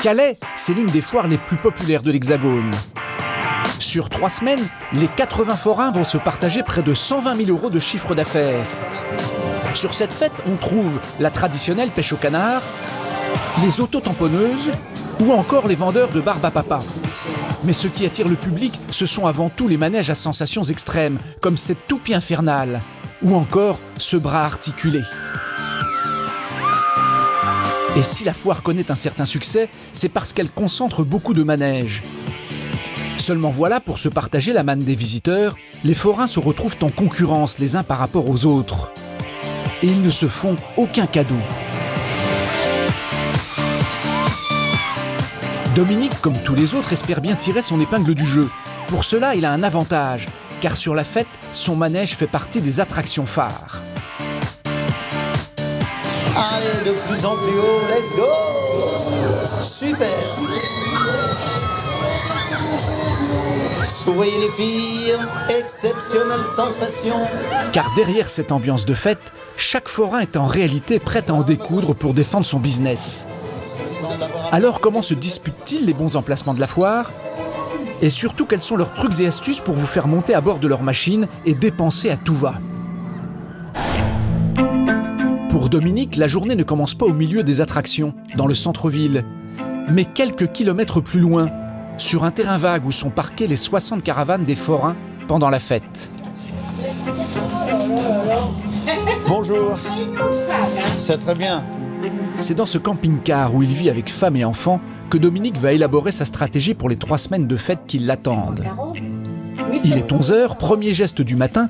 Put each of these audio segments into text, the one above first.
Calais, c'est l'une des foires les plus populaires de l'Hexagone. Sur 3 semaines, les 80 forains vont se partager près de 120 000 € de chiffre d'affaires. Sur cette fête, on trouve la traditionnelle pêche au canard, les auto-tamponneuses ou encore les vendeurs de barbe à papa. Mais ce qui attire le public, ce sont avant tout les manèges à sensations extrêmes, comme cette toupie infernale, ou encore ce bras articulé. Et si la foire connaît un certain succès, c'est parce qu'elle concentre beaucoup de manèges. Seulement voilà, pour se partager la manne des visiteurs, les forains se retrouvent en concurrence les uns par rapport aux autres. Et ils ne se font aucun cadeau. Dominique, comme tous les autres, espère bien tirer son épingle du jeu. Pour cela, il a un avantage, car sur la fête, son manège fait partie des attractions phares. Allez, de plus en plus haut, let's go! Super! Souriez les filles, exceptionnelle sensation! Car derrière cette ambiance de fête, chaque forain est en réalité prêt à en découdre pour défendre son business. Alors comment se disputent-ils les bons emplacements de la foire? Et surtout, quels sont leurs trucs et astuces pour vous faire monter à bord de leur machine et dépenser à tout va? Pour Dominique, la journée ne commence pas au milieu des attractions, dans le centre-ville, mais quelques kilomètres plus loin, sur un terrain vague où sont parquées les 60 caravanes des forains pendant la fête. Bonjour. C'est très bien. C'est dans ce camping-car où il vit avec femme et enfants que Dominique va élaborer sa stratégie pour les 3 semaines de fête qui l'attendent. Il est 11h, premier geste du matin.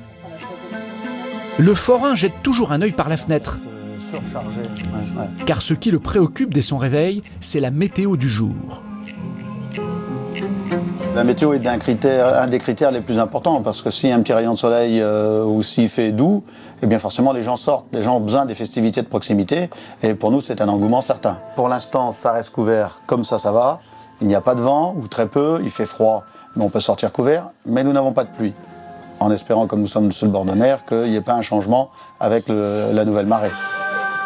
Le forain jette toujours un œil par la fenêtre. Car ce qui le préoccupe dès son réveil, c'est la météo du jour. La météo est un des critères les plus importants, parce que s'il y a un petit rayon de soleil ou s'il fait doux, eh bien forcément les gens sortent. Les gens ont besoin des festivités de proximité, et pour nous c'est un engouement certain. Pour l'instant ça reste couvert comme ça va. Il n'y a pas de vent, ou très peu, il fait froid, mais on peut sortir couvert, mais nous n'avons pas de pluie. En espérant, comme nous sommes sur le bord de mer, qu'il n'y ait pas un changement avec la nouvelle marée.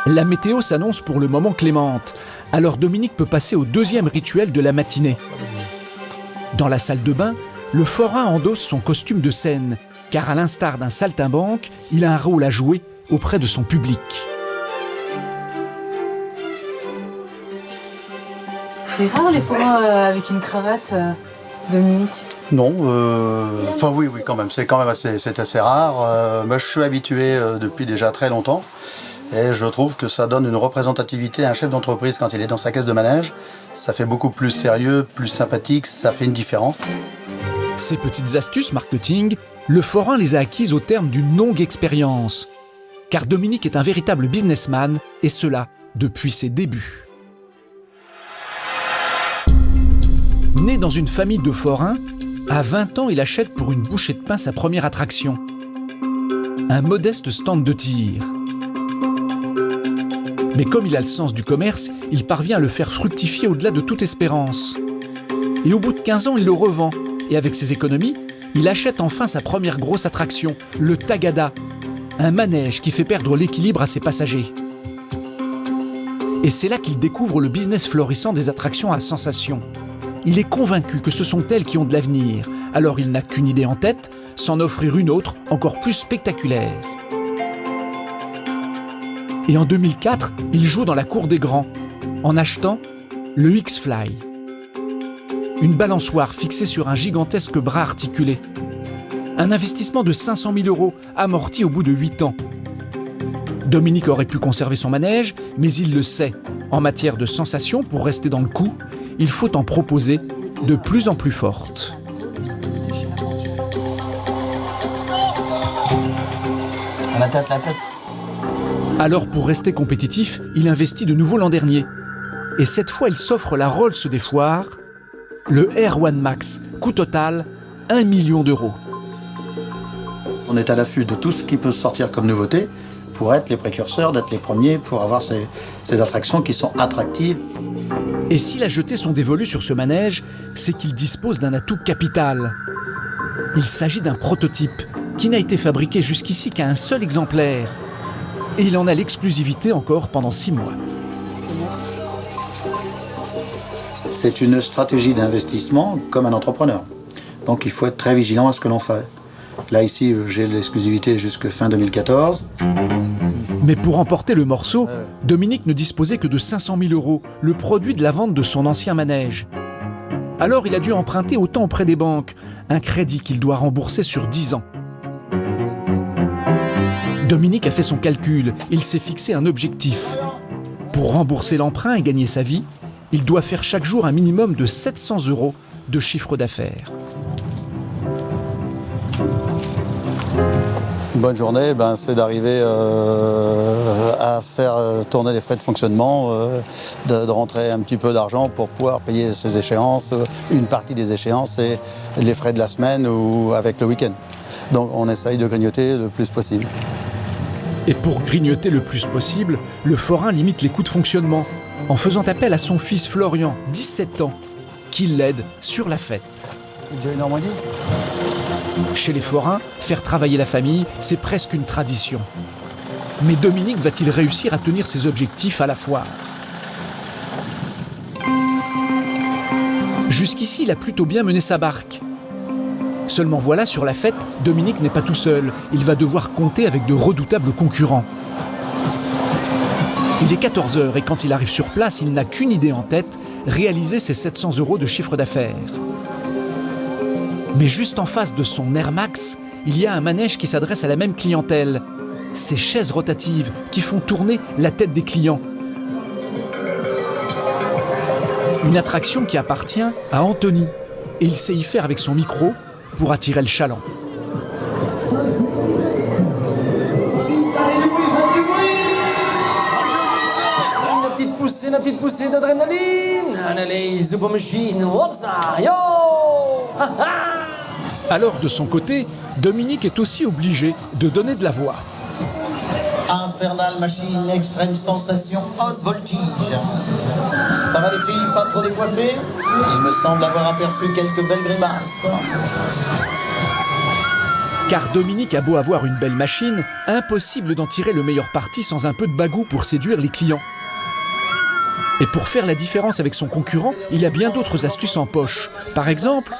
La météo s'annonce pour le moment clémente, alors Dominique peut passer au 2e rituel de la matinée. Dans la salle de bain, le forain endosse son costume de scène, car à l'instar d'un saltimbanque, il a un rôle à jouer auprès de son public. C'est rare les forains avec une cravate, Dominique? Non, oui quand même, c'est assez rare. Moi je suis habitué depuis déjà très longtemps. Et je trouve que ça donne une représentativité à un chef d'entreprise quand il est dans sa caisse de manège. Ça fait beaucoup plus sérieux, plus sympathique, ça fait une différence. Ces petites astuces marketing, le forain les a acquises au terme d'une longue expérience. Car Dominique est un véritable businessman, et cela depuis ses débuts. Né dans une famille de forains, à 20 ans, il achète pour une bouchée de pain sa première attraction. Un modeste stand de tir. Mais comme il a le sens du commerce, il parvient à le faire fructifier au-delà de toute espérance. Et au bout de 15 ans, il le revend. Et avec ses économies, il achète enfin sa première grosse attraction, le Tagada, un manège qui fait perdre l'équilibre à ses passagers. Et c'est là qu'il découvre le business florissant des attractions à sensations. Il est convaincu que ce sont elles qui ont de l'avenir, alors il n'a qu'une idée en tête, s'en offrir une autre encore plus spectaculaire. Et en 2004, il joue dans la cour des grands, en achetant le X-Fly. Une balançoire fixée sur un gigantesque bras articulé. Un investissement de 500 000 € amorti au bout de 8 ans. Dominique aurait pu conserver son manège, mais il le sait. En matière de sensations, pour rester dans le coup, il faut en proposer de plus en plus fortes. La tête. Alors pour rester compétitif, il investit de nouveau l'an dernier. Et cette fois, il s'offre la Rolls des foires, le R1 Max, coût total 1 million €. On est à l'affût de tout ce qui peut sortir comme nouveauté pour être les précurseurs, d'être les premiers, pour avoir ces attractions qui sont attractives. Et s'il a jeté son dévolu sur ce manège, c'est qu'il dispose d'un atout capital. Il s'agit d'un prototype qui n'a été fabriqué jusqu'ici qu'à un seul exemplaire. Et il en a l'exclusivité encore pendant 6 mois. C'est une stratégie d'investissement comme un entrepreneur. Donc il faut être très vigilant à ce que l'on fait. Là ici, j'ai l'exclusivité jusque fin 2014. Mais pour emporter le morceau, Dominique ne disposait que de 500 000 €, le produit de la vente de son ancien manège. Alors il a dû emprunter autant auprès des banques, un crédit qu'il doit rembourser sur 10 ans. Dominique a fait son calcul, il s'est fixé un objectif. Pour rembourser l'emprunt et gagner sa vie, il doit faire chaque jour un minimum de 700 € de chiffre d'affaires. Une bonne journée, c'est d'arriver à faire tourner les frais de fonctionnement, de rentrer un petit peu d'argent pour pouvoir payer ses échéances, une partie des échéances et les frais de la semaine ou avec le week-end. Donc on essaye de grignoter le plus possible. Et pour grignoter le plus possible, le forain limite les coûts de fonctionnement en faisant appel à son fils Florian, 17 ans, qui l'aide sur la fête. Chez les forains, faire travailler la famille, c'est presque une tradition. Mais Dominique va-t-il réussir à tenir ses objectifs à la foire? Jusqu'ici, il a plutôt bien mené sa barque. Seulement voilà, sur la fête, Dominique n'est pas tout seul. Il va devoir compter avec de redoutables concurrents. Il est 14 h et quand il arrive sur place, il n'a qu'une idée en tête, réaliser ses 700 € de chiffre d'affaires. Mais juste en face de son Air Max, il y a un manège qui s'adresse à la même clientèle. Ces chaises rotatives qui font tourner la tête des clients. Une attraction qui appartient à Anthony. Et il sait y faire avec son micro pour attirer le chaland. Une petite poussée d'adrénaline. Allez, Super Machine, hop ça, yo. Alors de son côté, Dominique est aussi obligé de donner de la voix. Infernal Machine, extrême sensation, haute voltige. Ça va les filles, pas trop décoiffées? Il me semble avoir aperçu quelques belles grimaces. Car Dominique a beau avoir une belle machine, impossible d'en tirer le meilleur parti sans un peu de bagou pour séduire les clients. Et pour faire la différence avec son concurrent, il a bien d'autres astuces en poche. Par exemple,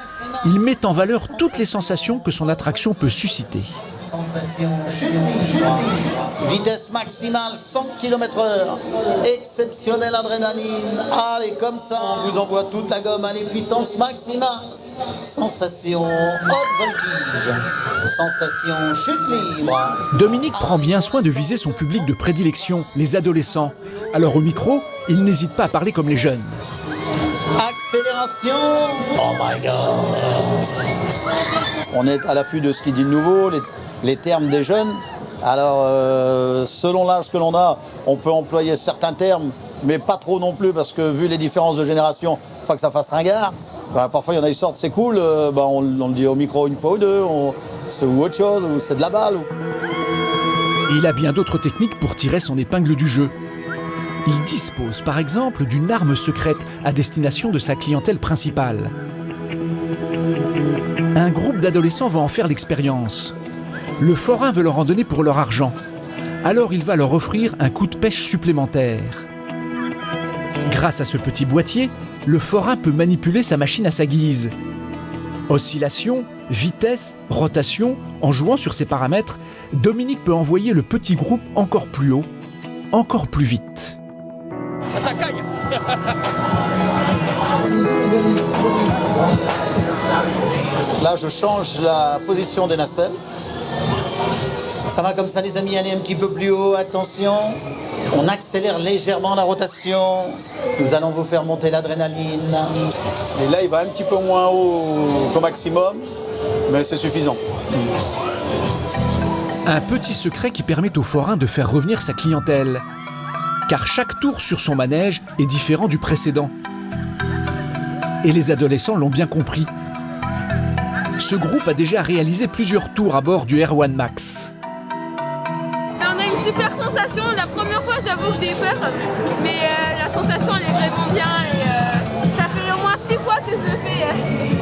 il met en valeur toutes les sensations que son attraction peut susciter. Sensation, vitesse maximale 100 km/h, exceptionnelle adrénaline. Allez, comme ça, on vous envoie toute la gomme, allez, puissance maximale. Sensation haute voltige, sensation chute libre. Dominique prend bien soin de viser son public de prédilection, les adolescents. Alors au micro, il n'hésite pas à parler comme les jeunes. Accélération. Oh my God. On est à l'affût de ce qui dit de nouveau, les termes des jeunes. Alors, selon l'âge que l'on a, on peut employer certains termes, mais pas trop non plus, parce que vu les différences de génération, il faut pas que ça fasse ringard. Parfois, il y en a qui sortent, c'est cool, on le dit au micro une fois ou deux, c'est ou autre chose, ou c'est de la balle. Il a bien d'autres techniques pour tirer son épingle du jeu. Il dispose par exemple d'une arme secrète à destination de sa clientèle principale. Un groupe d'adolescents va en faire l'expérience. Le forain veut leur en donner pour leur argent. Alors il va leur offrir un coup de pêche supplémentaire. Grâce à ce petit boîtier, le forain peut manipuler sa machine à sa guise. Oscillation, vitesse, rotation, en jouant sur ces paramètres, Dominique peut envoyer le petit groupe encore plus haut, encore plus vite. Là, je change la position des nacelles. Ça va comme ça les amis, allez un petit peu plus haut, attention. On accélère légèrement la rotation. Nous allons vous faire monter l'adrénaline. Et là, il va un petit peu moins haut qu'au maximum, mais c'est suffisant. Un petit secret qui permet au forain de faire revenir sa clientèle. Car chaque tour sur son manège est différent du précédent. Et les adolescents l'ont bien compris. Ce groupe a déjà réalisé plusieurs tours à bord du Air One Max. On a une super sensation. La première fois, j'avoue que j'ai peur, mais la sensation elle est vraiment bien et ça fait au moins 6 fois que je le fais.